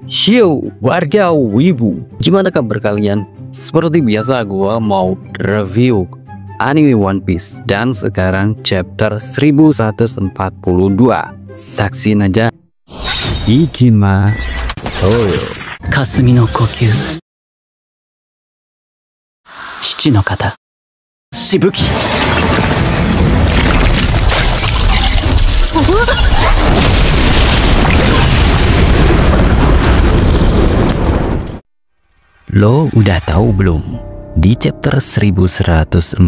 Yo, warga Wibu, gimana kabar kalian? Seperti biasa gua mau review anime One Piece dan sekarang chapter 1142. Saksin aja. Ikima Soyo Kasumi no kokyū Shichi no kata Shibuki. Lo udah tahu belum? Di chapter 1142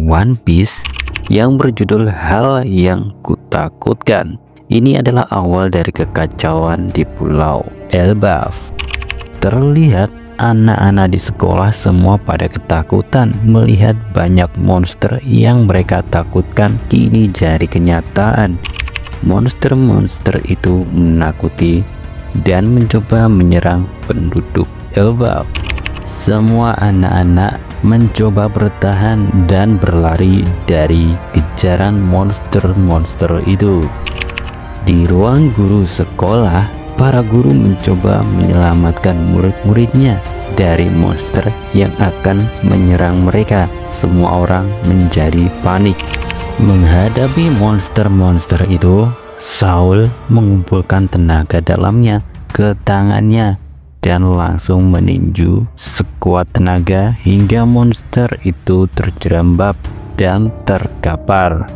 One Piece yang berjudul Hal yang Kutakutkan, ini adalah awal dari kekacauan di Pulau Elbaf. Terlihat anak-anak di sekolah semua pada ketakutan melihat banyak monster yang mereka takutkan kini jadi kenyataan. Monster-monster itu menakuti dan mencoba menyerang penduduk Elbaf. Semua anak-anak mencoba bertahan dan berlari dari kejaran monster-monster itu. Di ruang guru sekolah, para guru mencoba menyelamatkan murid-muridnya dari monster yang akan menyerang mereka. Semua orang menjadi panik. Menghadapi monster-monster itu, Saul mengumpulkan tenaga dalamnya ke tangannya dan langsung meninju sekuat tenaga hingga monster itu terjerembab dan terkapar.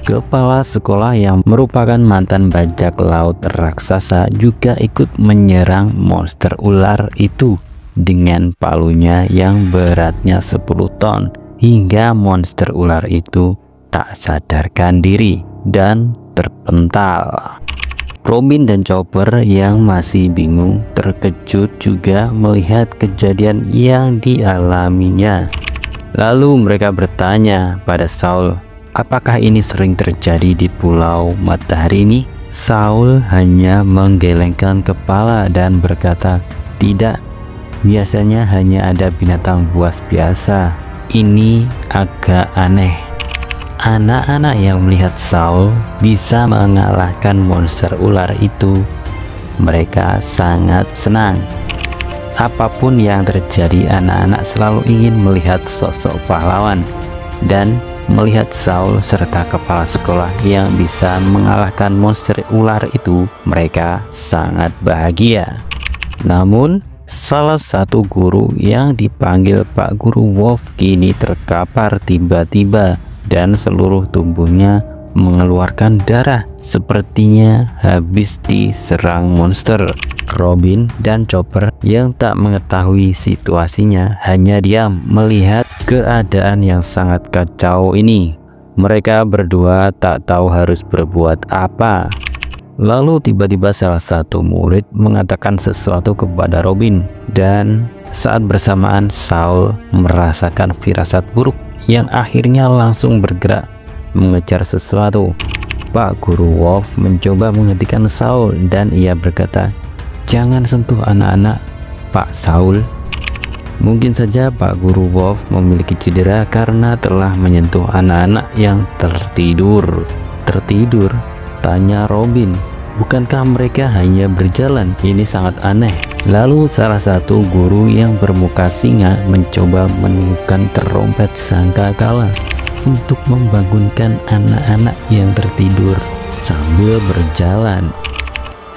Kepala sekolah yang merupakan mantan bajak laut raksasa juga ikut menyerang monster ular itu dengan palunya yang beratnya 10 ton hingga monster ular itu tak sadarkan diri dan terpental. Robin dan Chopper yang masih bingung terkejut juga melihat kejadian yang dialaminya. Lalu mereka bertanya pada Saul, apakah ini sering terjadi di Pulau Matahari ini? Saul hanya menggelengkan kepala dan berkata, tidak, biasanya hanya ada binatang buas biasa. Ini agak aneh. Anak-anak yang melihat Saul bisa mengalahkan monster ular itu, mereka sangat senang. Apapun yang terjadi, anak-anak selalu ingin melihat sosok pahlawan dan melihat Saul serta kepala sekolah yang bisa mengalahkan monster ular itu, mereka sangat bahagia. Namun, salah satu guru yang dipanggil Pak Guru Wolf kini terkapar tiba-tiba dan seluruh tubuhnya mengeluarkan darah, sepertinya habis diserang monster. Robin dan Chopper yang tak mengetahui situasinya hanya diam melihat keadaan yang sangat kacau ini. Mereka berdua tak tahu harus berbuat apa. Lalu tiba-tiba salah satu murid mengatakan sesuatu kepada Robin, dan saat bersamaan Saul merasakan firasat buruk yang akhirnya langsung bergerak mengejar sesuatu. Pak Guru Wolf mencoba menghentikan Saul dan ia berkata, jangan sentuh anak-anak, Pak Saul. Mungkin saja Pak Guru Wolf memiliki cedera karena telah menyentuh anak-anak yang tertidur. Tertidur? Tanya Robin. Bukankah mereka hanya berjalan? Ini sangat aneh. Lalu salah satu guru yang bermuka singa mencoba meniupkan terompet sangkakala untuk membangunkan anak-anak yang tertidur sambil berjalan.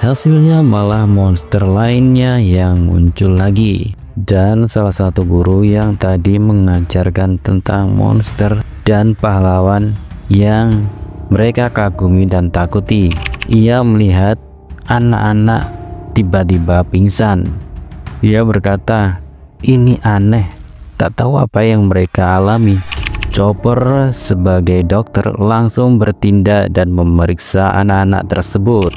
Hasilnya malah monster lainnya yang muncul lagi. Dan salah satu guru yang tadi mengajarkan tentang monster dan pahlawan yang mereka kagumi dan takuti, ia melihat anak-anak tiba-tiba pingsan. Dia berkata, ini aneh, tak tahu apa yang mereka alami. Chopper sebagai dokter langsung bertindak dan memeriksa anak-anak tersebut.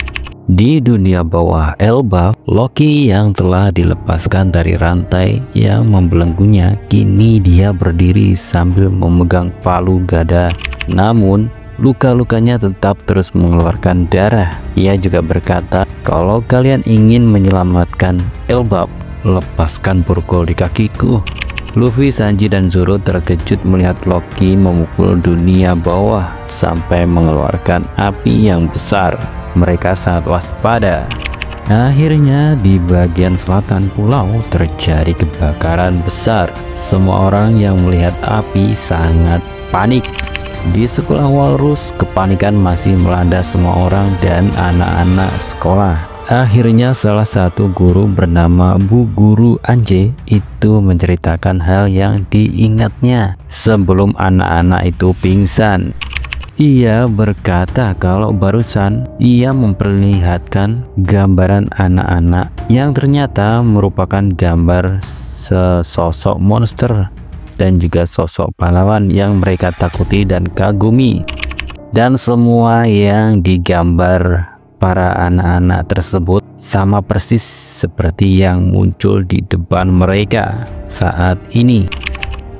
Di dunia bawah Elbaf, Loki yang telah dilepaskan dari rantai yang membelenggunya, kini dia berdiri sambil memegang palu gada. Namun luka-lukanya tetap terus mengeluarkan darah. Ia juga berkata, kalau kalian ingin menyelamatkan Elbaf, lepaskan borgol di kakiku. Luffy, Sanji, dan Zoro terkejut melihat Loki memukul dunia bawah sampai mengeluarkan api yang besar. Mereka sangat waspada. Akhirnya di bagian selatan pulau terjadi kebakaran besar. Semua orang yang melihat api sangat panik. Di sekolah Walrus, kepanikan masih melanda semua orang dan anak-anak sekolah. Akhirnya salah satu guru bernama Bu Guru Anje itu menceritakan hal yang diingatnya sebelum anak-anak itu pingsan. Ia berkata kalau barusan ia memperlihatkan gambaran anak-anak yang ternyata merupakan gambar sesosok monster dan juga sosok pahlawan yang mereka takuti dan kagumi. Dan semua yang digambar para anak-anak tersebut sama persis seperti yang muncul di depan mereka saat ini.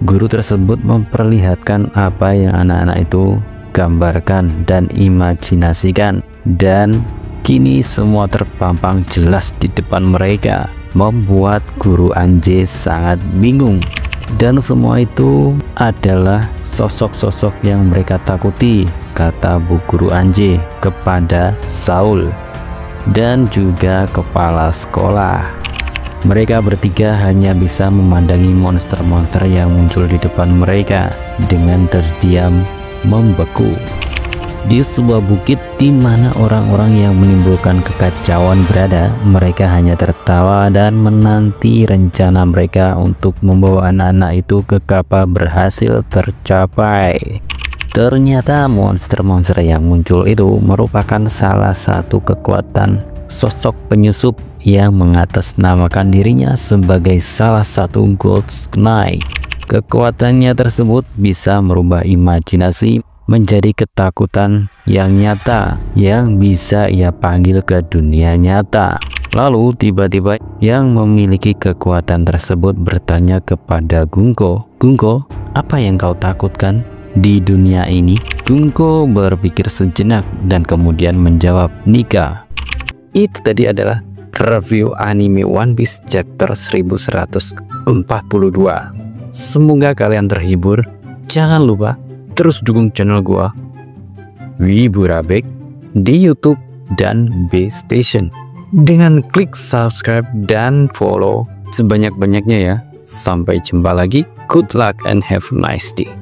Guru tersebut memperlihatkan apa yang anak-anak itu gambarkan dan imajinasikan, dan kini semua terpampang jelas di depan mereka, membuat Guru Anje sangat bingung. Dan semua itu adalah sosok-sosok yang mereka takuti, kata Bu Guru Anje kepada Saul dan juga kepala sekolah. Mereka bertiga hanya bisa memandangi monster-monster yang muncul di depan mereka dengan terdiam membeku. Di sebuah bukit di mana orang-orang yang menimbulkan kekacauan berada, mereka hanya tertawa dan menanti rencana mereka untuk membawa anak-anak itu ke kapal berhasil tercapai. Ternyata monster-monster yang muncul itu merupakan salah satu kekuatan sosok penyusup yang mengatasnamakan dirinya sebagai salah satu God's Knight. Kekuatannya tersebut bisa merubah imajinasi menjadi ketakutan yang nyata yang bisa ia panggil ke dunia nyata. Lalu tiba-tiba yang memiliki kekuatan tersebut bertanya kepada Gungko, "Gungko, apa yang kau takutkan di dunia ini?" Gungko berpikir sejenak dan kemudian menjawab, "Nika." Itu tadi adalah review anime One Piece chapter 1142. Semoga kalian terhibur. Jangan lupa terus dukung channel gua Wiburabek di YouTube dan B Station dengan klik subscribe dan follow sebanyak-banyaknya ya. Sampai jumpa lagi. Good luck and have a nice day.